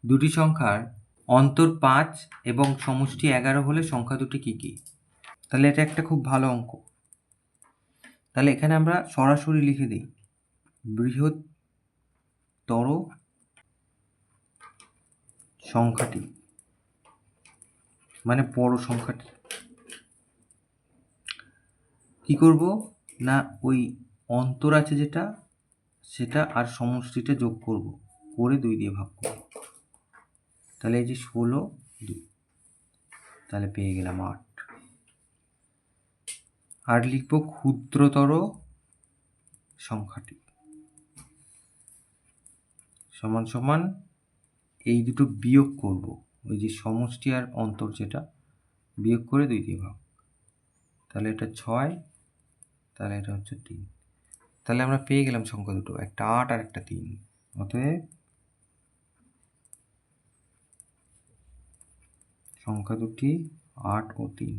দুটি সংখ্যার অন্তর 5 এবং সমষ্টি 11 হলে সংখ্যা দুটি কী কী? তাহলে এটা একটা খুব ভালো অঙ্ক। তাহলে এখানে আমরা সরাসরি লিখে দিই বৃহত্তর সংখ্যাটি, মানে বড় সংখ্যাটি। কি করব না, ওই অন্তর আছে যেটা সেটা আর সমষ্টিটা যোগ করব, করে 2 দিয়ে ভাগ করব। তাহলে এই যে 16 2, তাহলে পেয়ে গেলাম 8। আর লিখব ক্ষুদ্রতর সংখ্যাটি সমান সমান এই দুটো বিয়োগ করব, ওই যে সমষ্টি আর অন্তর যেটা বিয়োগ করে 2 দিয়ে ভাগ। তাহলে এটা 6, তাহলে এটা হচ্ছে 3। তাহলে আমরা পেয়ে গেলাম সংখ্যা দুটো, একটা 8 আর একটা 3। অতএব সংখ্যা দুটি 8 ও 3।